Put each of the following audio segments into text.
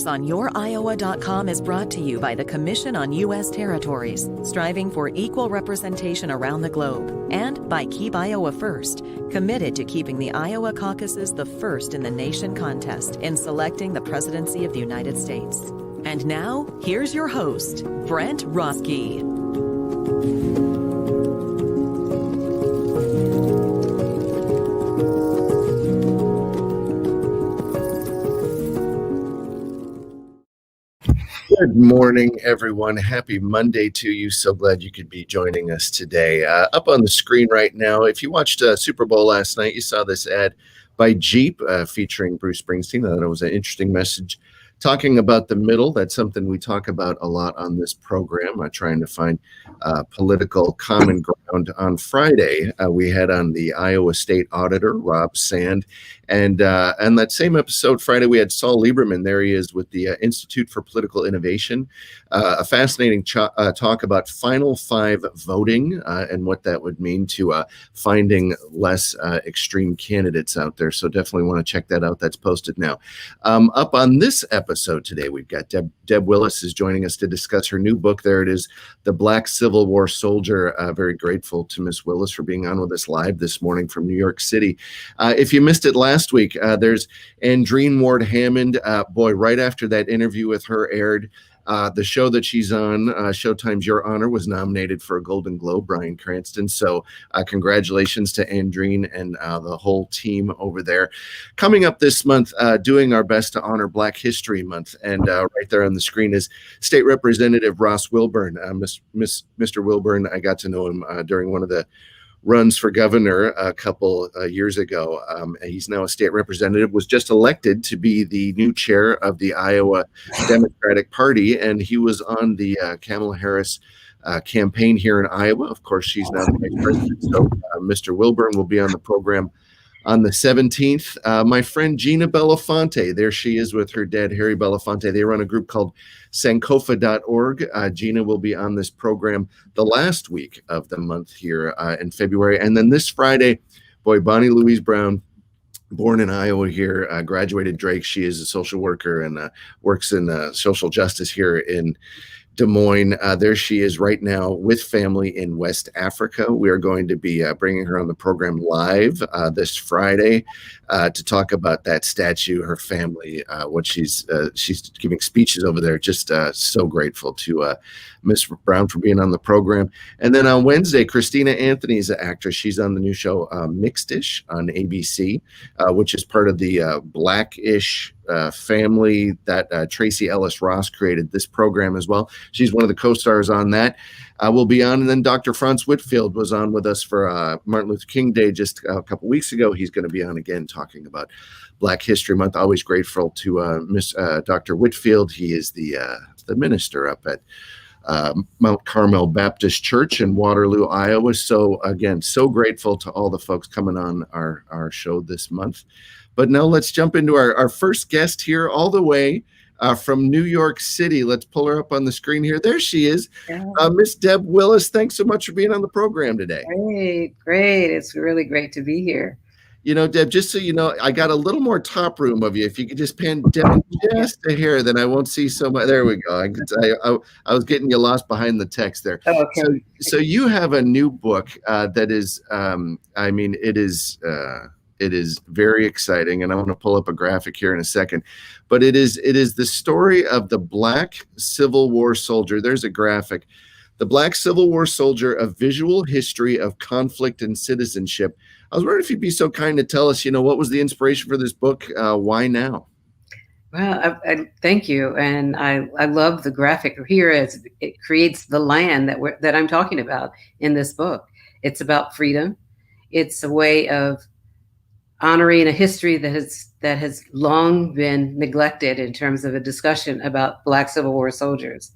Voice on YourIowa.com is brought to you by the Commission on U.S. Territories, striving for equal representation around the globe, and by Keep Iowa First, committed to keeping the Iowa caucuses the first in the nation contest in selecting the presidency of the United States. And now, here's your host, Brent Roske. Good morning, everyone. Happy Monday to you. So glad you could be joining us today. Up on the screen right now, if you watched Super Bowl last night, you saw this ad by Jeep featuring Bruce Springsteen. I thought it was an interesting message talking about the middle. That's something we talk about a lot on this program, trying to find political common ground. On Friday, we had on the Iowa State Auditor, Rob Sand. And that same episode, Friday, we had Saul Lieberman. There he is with the Institute for Political Innovation. A fascinating talk about Final Five voting and what that would mean to finding less extreme candidates out there. So definitely want to check that out. That's posted now. Up on this episode today, we've got Deb Willis is joining us to discuss her new book. There it is, The Black Civil War Soldier. Very grateful to Miss Willis for being on with us live this morning from New York City. If you missed it last week, there's Andreen Ward Hammond. Right after that interview with her aired, the show that she's on, Showtime's Your Honor, was nominated for a Golden Globe, Bryan Cranston. So congratulations to Andreen and the whole team over there. Coming up this month, doing our best to honor Black History Month. And right there on the screen is State Representative Ross Wilburn. Mr. Wilburn, I got to know him during one of the runs for governor a couple years ago. He's now a state representative, was just elected to be the new chair of the Iowa Democratic Party, and he was on the Kamala Harris campaign here in Iowa. Of course, she's now the vice president, so Mr. Wilburn will be on the program on the 17th. My friend Gina Belafonte, there she is with her dad, Harry Belafonte. They run a group called Sankofa.org. Gina will be on this program the last week of the month here in February. And then this Friday, Bonnie Louise Brown, born in Iowa here, graduated Drake. She is a social worker and works in social justice here in Des Moines. There she is right now with family in West Africa. We are going to be bringing her on the program live this Friday to talk about that statue, her family, what she's giving speeches over there. Just so grateful to Miss Brown for being on the program. And then on Wednesday, Christina Anthony is an actress. She's on the new show Mixed-ish on ABC, which is part of the Black-ish family that Tracy Ellis Ross created this program as well. She's one of the co-stars on that. We'll be on. And then Dr. Franz Whitfield was on with us for Martin Luther King Day just a couple weeks ago. He's going to be on again talking about Black History Month. Always grateful to Dr. Whitfield. He is the minister up at Mount Carmel Baptist Church in Waterloo, Iowa. So again, so grateful to all the folks coming on our show this month. But now let's jump into our first guest here all the way from New York City. Let's pull her up on the screen here. There she is. Miss Deb Willis, thanks so much for being on the program today. Great. It's really great to be here. You know, Deb, just so you know, I got a little more top room of you. If you could just pan down just a hair, then I won't see so much. There we go. I was getting you lost behind the text there. Oh, okay. So you have a new book that is, it is very exciting, and I want to pull up a graphic here in a second. But it is the story of the Black Civil War Soldier. There's a graphic. The Black Civil War Soldier, A Visual History of Conflict and Citizenship. I was wondering if you'd be so kind to tell us, what was the inspiration for this book? Why now? Well, I thank you. And I love the graphic here as it creates the land that I'm talking about in this book. It's about freedom. It's a way of honoring a history that has long been neglected in terms of a discussion about Black Civil War soldiers.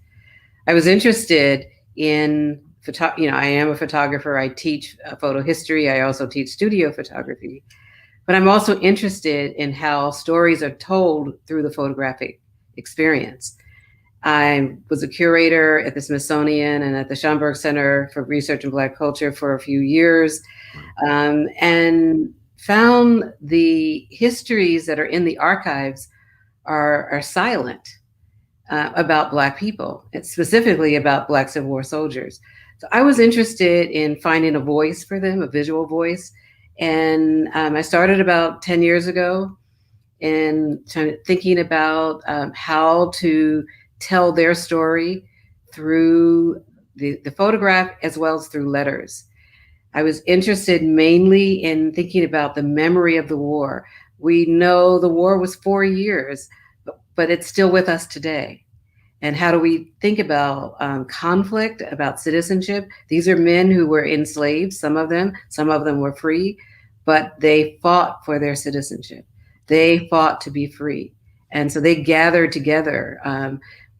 I was interested in I am a photographer. I teach photo history. I also teach studio photography, but I'm also interested in how stories are told through the photographic experience. I was a curator at the Smithsonian and at the Schomburg Center for Research in Black Culture for a few years, and found the histories that are in the archives are silent. about Black people, and specifically about Black Civil War soldiers. So I was interested in finding a voice for them, a visual voice. And I started about 10 years ago and thinking about how to tell their story through the photograph as well as through letters. I was interested mainly in thinking about the memory of the war. We know the war was 4 years, but it's still with us today. And how do we think about conflict, about citizenship? These are men who were enslaved, some of them were free, but they fought for their citizenship. They fought to be free. And so they gathered together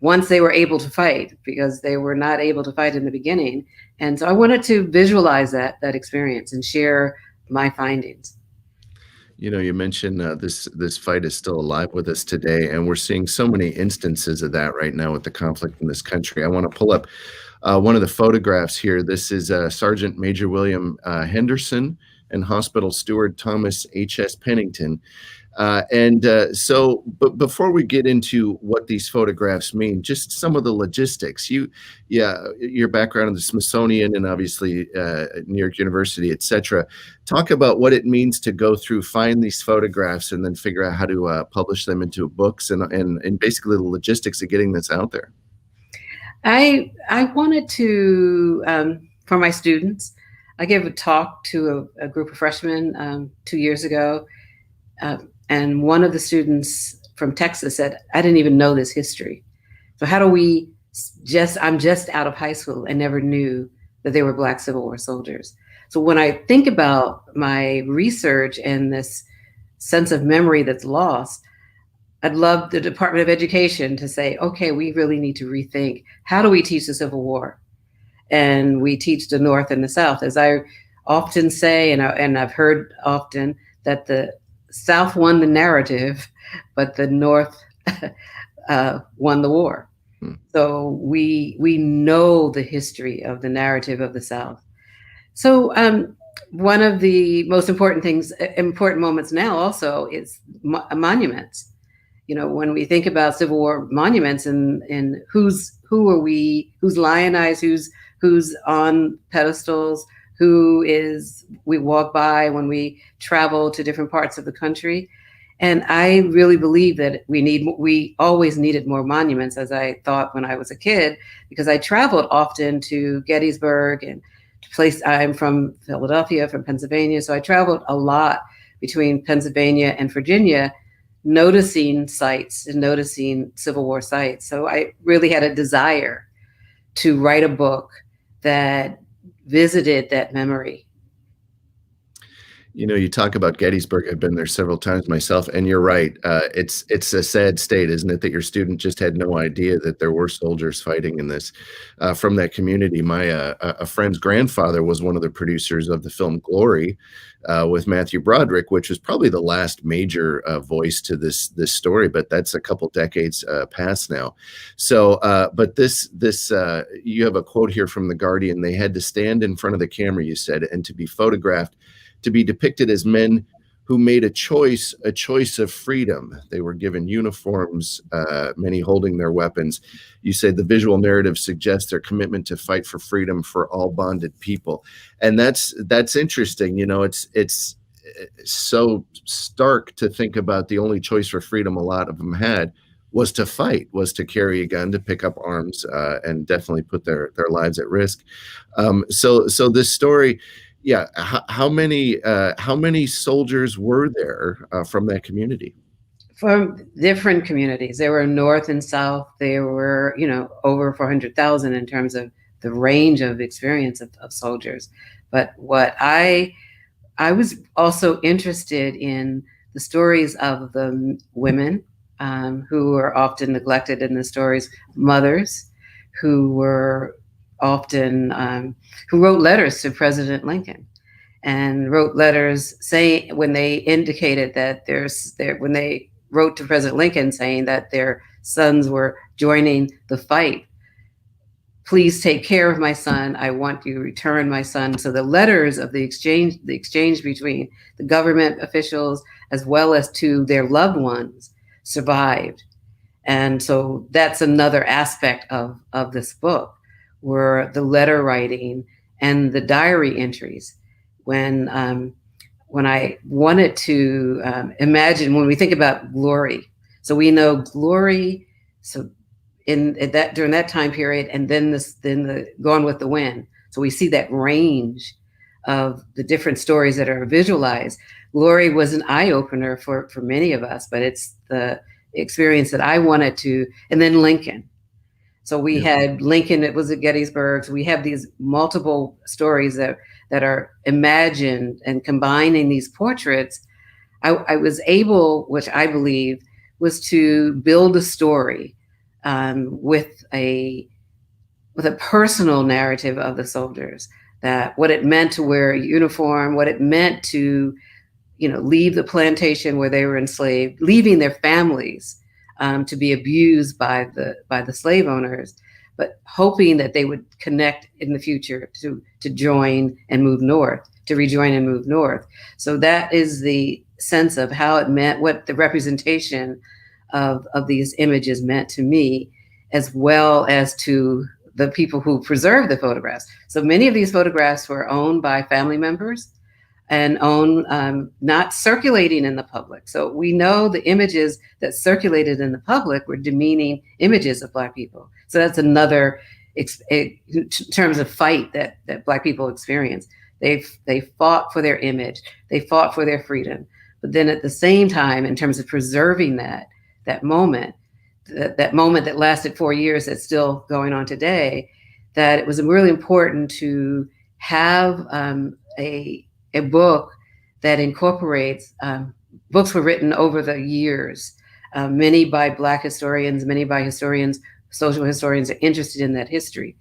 once they were able to fight, because they were not able to fight in the beginning. And so I wanted to visualize that experience and share my findings. You know, you mentioned this fight is still alive with us today, and we're seeing so many instances of that right now with the conflict in this country. I want to pull up one of the photographs here. This is Sergeant Major William Henderson and Hospital Steward Thomas H.S. Pennington. But before we get into what these photographs mean, just some of the logistics. Your background in the Smithsonian and obviously New York University, etc. Talk about what it means to go through, find these photographs, and then figure out how to publish them into books, and basically the logistics of getting this out there. I wanted to, for my students, I gave a talk to a group of freshmen 2 years ago. And one of the students from Texas said, I didn't even know this history. So how do we I'm just out of high school and never knew that they were Black Civil War soldiers. So when I think about my research and this sense of memory that's lost, I'd love the Department of Education to say, okay, we really need to rethink, how do we teach the Civil War? And we teach the North and the South. As I often say, and I've heard often, that the South won the narrative, but the North won the war. So we know the history of the narrative of the South. So one of the most important moments now also is monuments. You know, when we think about Civil War monuments and who are we, who's lionized, who's on pedestals, we walk by when we travel to different parts of the country. And I really believe that we always needed more monuments, as I thought when I was a kid, because I traveled often to Gettysburg and I'm from Philadelphia, from Pennsylvania. So I traveled a lot between Pennsylvania and Virginia, noticing sites and noticing Civil War sites. So I really had a desire to write a book that visited that memory. You know, you talk about Gettysburg. I've been there several times myself, and you're right. It's a sad state, isn't it, that your student just had no idea that there were soldiers fighting in this from that community. My a friend's grandfather was one of the producers of the film Glory with Matthew Broderick, which was probably the last major voice to this story, but that's a couple decades past now. So, but this you have a quote here from The Guardian. They had to stand in front of the camera, you said, and to be photographed, to be depicted as men who made a choice of freedom. They were given uniforms, many holding their weapons. You say the visual narrative suggests their commitment to fight for freedom for all bonded people. And that's interesting. You know, it's so stark to think about the only choice for freedom a lot of them had was to fight, was to carry a gun, to pick up arms, and definitely put their lives at risk. So this story, yeah. How many soldiers were there from that community? From different communities. There were North and South. There were, over 400,000 in terms of the range of experience of soldiers. But what I was also interested in the stories of the women who were often neglected in the stories, mothers who were often who wrote letters to President Lincoln, and wrote letters saying, when they indicated that when they wrote to President Lincoln saying that their sons were joining the fight, please take care of my son. I want you to return my son. So the letters of the exchange between the government officials as well as to their loved ones survived. And so that's another aspect of this book, were the letter writing and the diary entries. When I wanted to imagine, when we think about glory, so we know glory, so during that time period, and then the Gone with the Wind. So we see that range of the different stories that are visualized. Glory was an eye opener for many of us, but it's the experience that I wanted to. And then Lincoln. So we had Lincoln, it was at Gettysburg. So we have these multiple stories that are imagined, and combining these portraits. I was able, which I believe, was to build a story with a personal narrative of the soldiers, that what it meant to wear a uniform, what it meant to, leave the plantation where they were enslaved, leaving their families to be abused by the slave owners, but hoping that they would connect in the future to join and move north, to rejoin and move north. So that is the sense of how it meant, what the representation of these images meant to me, as well as to the people who preserved the photographs. So many of these photographs were owned by family members and not circulating in the public. So we know the images that circulated in the public were demeaning images of Black people. So that's another in terms of fight that Black people experience. They fought for their image, they fought for their freedom. But then at the same time, in terms of preserving that moment, that moment that lasted 4 years, that's still going on today, that it was really important to have a book that incorporates, books were written over the years, many by Black historians, many by historians, social historians are interested in that history.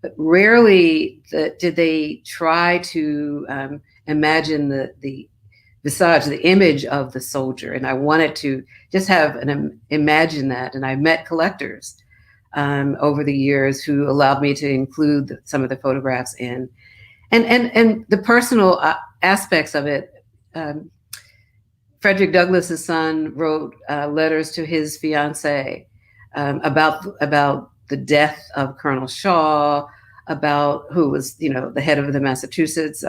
But rarely did they try to imagine the visage, the image of the soldier. And I wanted to just have imagine that. And I met collectors over the years who allowed me to include some of the photographs in. And the personal aspects of it. Frederick Douglass's son wrote letters to his fiancée about the death of Colonel Shaw, about who was, the head of the Massachusetts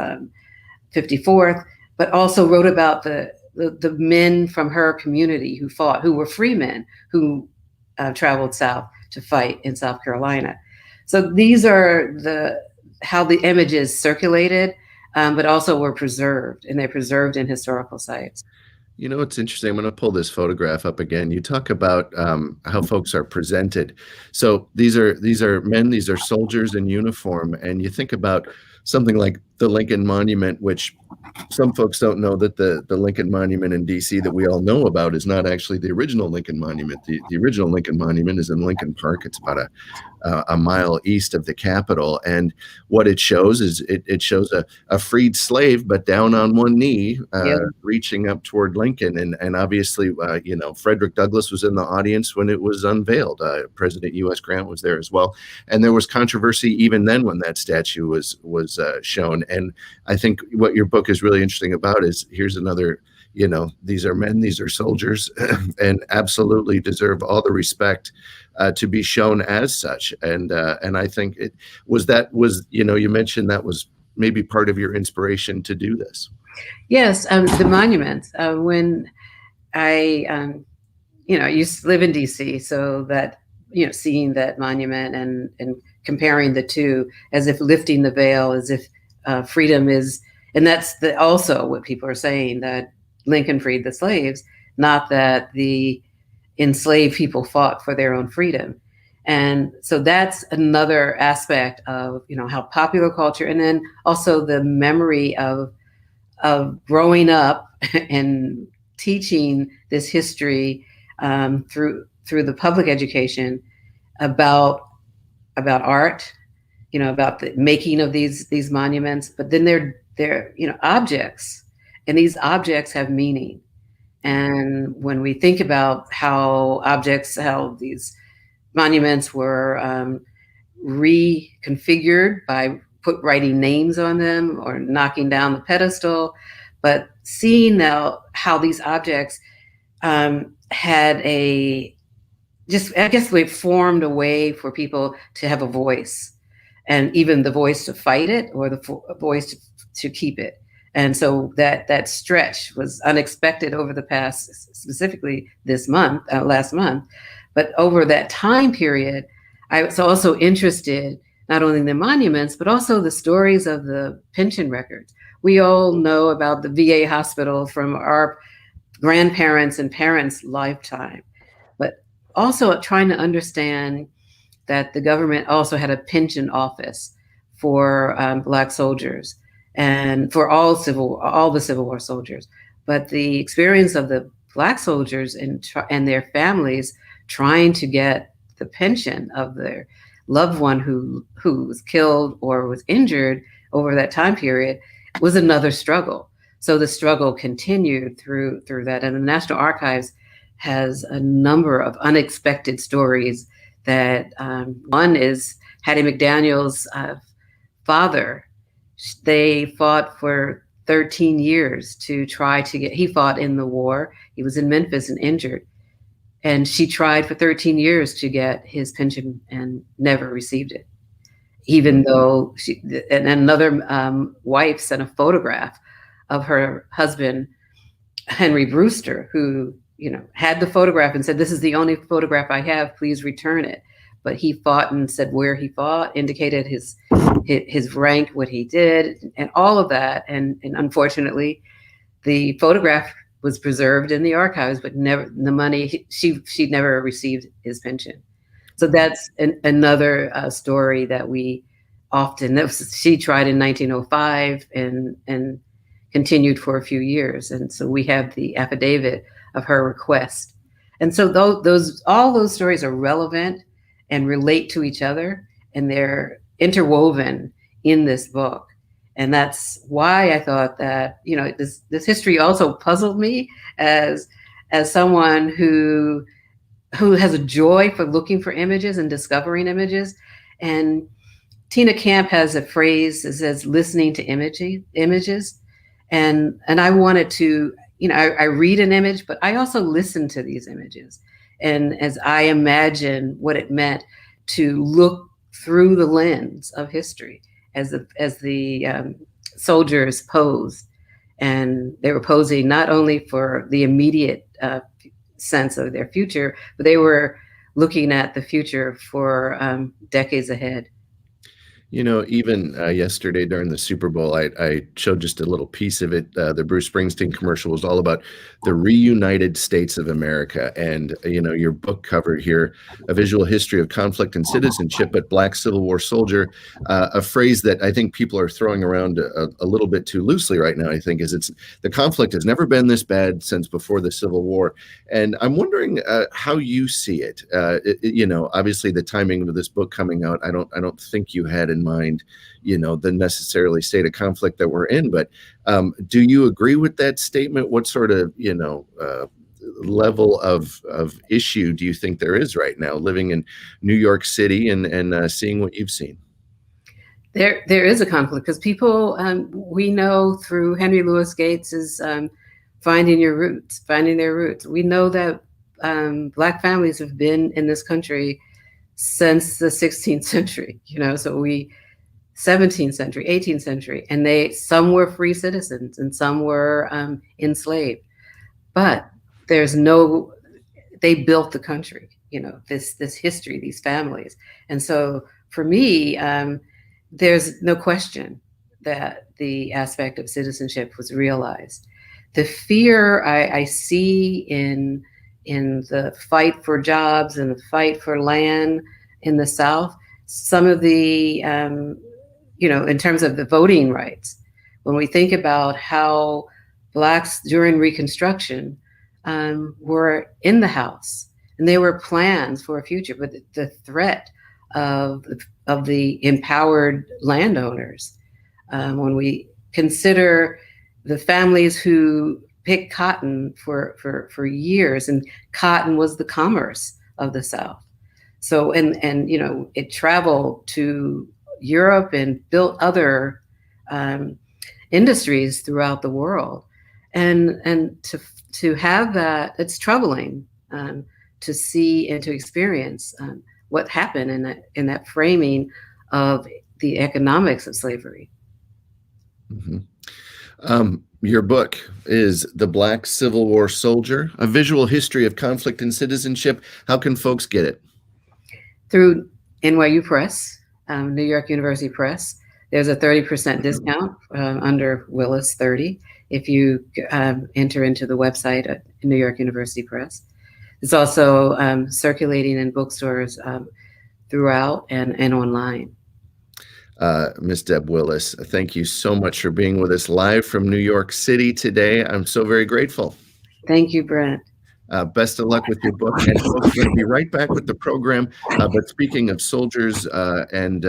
54th, but also wrote about the men from her community who fought, who were free men who traveled south to fight in South Carolina. So these are how the images circulated, but also were preserved, and they're preserved in historical sites. It's interesting. I'm going to pull this photograph up again. You talk about how folks are presented. So these are men, these are soldiers in uniform, and you think about something like the Lincoln Monument, which some folks don't know that the Lincoln Monument in DC that we all know about is not actually the original Lincoln Monument. The original Lincoln Monument is in Lincoln Park. It's about a mile east of the Capitol. And what it shows is it shows a freed slave, but down on one knee, reaching up toward Lincoln. And obviously, Frederick Douglass was in the audience when it was unveiled. President U.S. Grant was there as well. And there was controversy even then when that statue was shown. And I think what your book is really interesting about is here's another, these are men, these are soldiers, and absolutely deserve all the respect to be shown as such. And I think you mentioned that was maybe part of your inspiration to do this. Yes, the monuments. When I, used to live in DC, so that, seeing that monument and comparing the two, as if lifting the veil, as if freedom is, and that's also what people are saying, that Lincoln freed the slaves, not that the enslaved people fought for their own freedom. And so that's another aspect of, how popular culture, and then also the memory of growing up and teaching this history through the public education about art, about the making of these monuments, but then they're objects, and these objects have meaning. And when we think about how these monuments were reconfigured by writing names on them or knocking down the pedestal, but seeing now how these objects had a just, I guess we formed a way for people to have a voice, and even the voice to fight it, or the voice to keep it. And so that stretch was unexpected over the past, specifically this month, last month. But over that time period, I was also interested not only in the monuments, but also the stories of the pension records. We all know about the VA hospital from our grandparents' and parents' lifetime, but also trying to understand that the government also had a pension office for Black soldiers and for all the Civil War soldiers. But the experience of the Black soldiers and their families trying to get the pension of their loved one who was killed or was injured over that time period was another struggle. So the struggle continued through that, and the National Archives has a number of unexpected stories. That one is Hattie McDaniel's father. They fought for 13 years to try to get. He fought in the war. He was in Memphis and injured, and she tried for 13 years to get his pension and never received it. Even though and another wife sent a photograph of her husband, Henry Brewster, who had the photograph and said, "This is the only photograph I have, please return it." But he fought and said where he fought, indicated his rank, what he did, and all of that. And unfortunately, the photograph was preserved in the archives, but never the money. She never received his pension. So that's another story that we often. She tried in 1905 and continued for a few years, and so we have the affidavit of her request. And so all those stories are relevant and relate to each other, and they're interwoven in this book. And that's why I thought that this history also puzzled me as someone who has a joy for looking for images and discovering images. And Tina Camp has a phrase that says listening to images. And I wanted to, I read an image, but I also listen to these images. And as I imagine what it meant to look through the lens of history as the soldiers posed. And they were posing not only for the immediate sense of their future, but they were looking at the future for decades ahead. Even yesterday during the Super Bowl, I showed just a little piece of it. The Bruce Springsteen commercial was all about the reunited states of America. And, your book covered here, A Visual History of Conflict and Citizenship, but Black Civil War Soldier, a phrase that I think people are throwing around a little bit too loosely right now, I think, is the conflict has never been this bad since before the Civil War. And I'm wondering how you see it. Obviously the timing of this book coming out, I don't think you had in mind, the necessarily state of conflict that we're in. But do you agree with that statement? What sort of, level of issue do you think there is right now living in New York City and seeing what you've seen? There is a conflict because people, we know through Henry Louis Gates's finding their roots. We know that Black families have been in this country since the 16th century, so 17th century, 18th century, and some were free citizens and some were enslaved, but they built the country, this history, these families. And so for me, there's no question that the aspect of citizenship was realized. The fear I see in the fight for jobs and the fight for land in the South, some of the, in terms of the voting rights, when we think about how Blacks during Reconstruction were in the House and there were plans for a future, but the threat of the empowered landowners, when we consider the families who picked cotton for years, and cotton was the commerce of the South. So, and it traveled to Europe and built other industries throughout the world. And to have that, it's troubling to see and to experience what happened in that framing of the economics of slavery. Mm-hmm. Your book is The Black Civil War Soldier, A Visual History of Conflict and Citizenship. How can folks get it? Through NYU Press, New York University Press. There's a 30% discount under Willis 30 if you enter into the website at New York University Press. It's also circulating in bookstores throughout and online. Miss Deb Willis, thank you so much for being with us live from New York City today. I'm so very grateful. Thank you, Brent. Best of luck with your book. And folks, we're going to be right back with the program. But speaking of soldiers and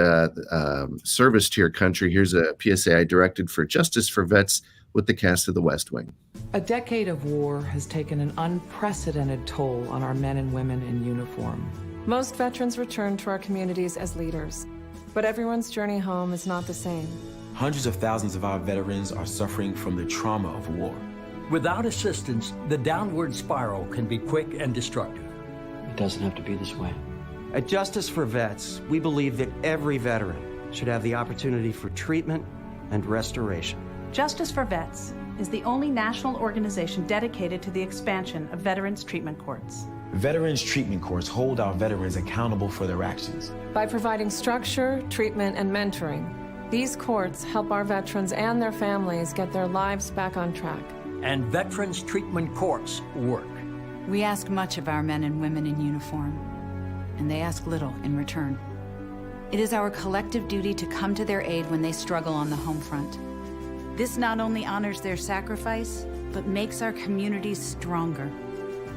service to your country, here's a PSA I directed for Justice for Vets with the cast of The West Wing. A decade of war has taken an unprecedented toll on our men and women in uniform. Most veterans return to our communities as leaders, but everyone's journey home is not the same. Hundreds of thousands of our veterans are suffering from the trauma of war. Without assistance, the downward spiral can be quick and destructive. It doesn't have to be this way. At Justice for Vets, we believe that every veteran should have the opportunity for treatment and restoration. Justice for Vets is the only national organization dedicated to the expansion of veterans' treatment courts. Veterans treatment courts hold our veterans accountable for their actions. By providing structure, treatment, and mentoring, these courts help our veterans and their families get their lives back on track. And veterans treatment courts work. We ask much of our men and women in uniform, and they ask little in return. It is our collective duty to come to their aid when they struggle on the home front. This not only honors their sacrifice, but makes our communities stronger.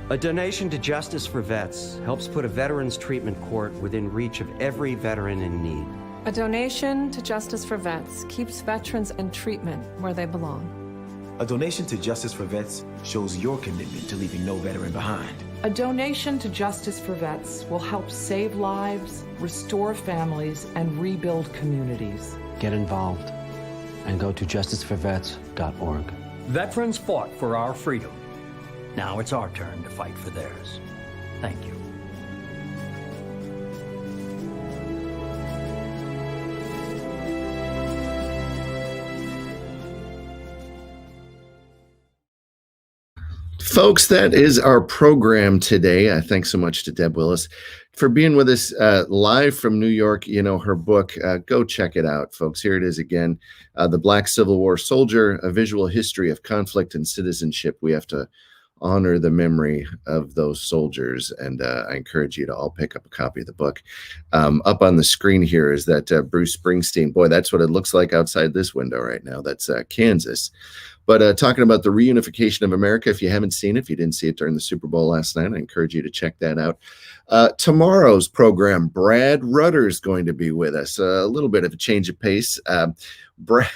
A donation to Justice for Vets helps put a veterans treatment court within reach of every veteran in need. A donation to Justice for Vets keeps veterans in treatment where they belong. A donation to Justice for Vets shows your commitment to leaving no veteran behind. A donation to Justice for Vets will help save lives, restore families, and rebuild communities. Get involved and go to justiceforvets.org. Veterans fought for our freedom. Now it's our turn to fight for theirs. Thank you. Folks, that is our program today. Thanks so much to Deb Willis for being with us live from New York. You know, her book, go check it out, folks. Here it is again, The Black Civil War Soldier, A Visual History of Conflict and Citizenship. We have to honor the memory of those soldiers, and I encourage you to all pick up a copy of the book. Up on the screen here is that Bruce Springsteen. Boy, that's what it looks like outside this window right now. That's Kansas. But talking about the reunification of America, if you haven't seen it, if you didn't see it during the Super Bowl last night, I encourage you to check that out. Tomorrow's program, Brad Rutter is going to be with us. A little bit of a change of pace. Brad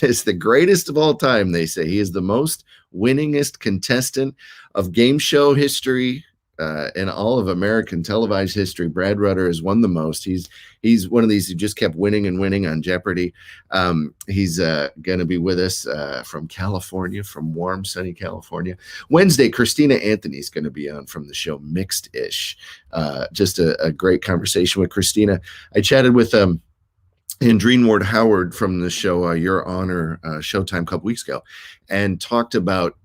is the greatest of all time, they say. He is the most winningest contestant of game show history in all of American televised history. Brad Rutter has won the most. He's one of these who just kept winning and winning on Jeopardy. He's going to be with us from California, from warm, sunny California. Wednesday, Christina Anthony's going to be on from the show Mixed-ish. Just a great conversation with Christina. I chatted with Andreen Ward Howard from the show Your Honor Showtime a couple weeks ago, and talked about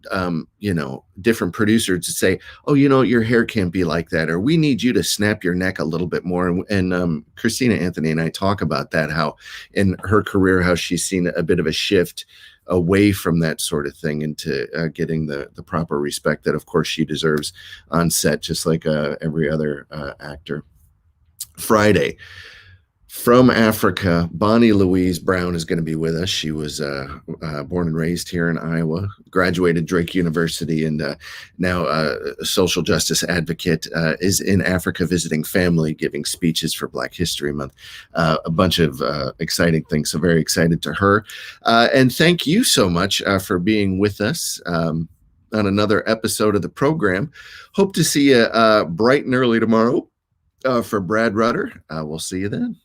different producers to say, oh, your hair can't be like that, or we need you to snap your neck a little bit more. And Christina Anthony and I talk about that, how in her career, how she's seen a bit of a shift away from that sort of thing into getting the proper respect that, of course, she deserves on set, just like every other actor. Friday, from Africa, Bonnie Louise Brown is going to be with us. She was born and raised here in Iowa, graduated Drake University, and now a social justice advocate, is in Africa visiting family, giving speeches for Black History Month. A bunch of exciting things. So very excited to her. And thank you so much for being with us on another episode of the program. Hope to see you bright and early tomorrow for Brad Rutter. We'll see you then.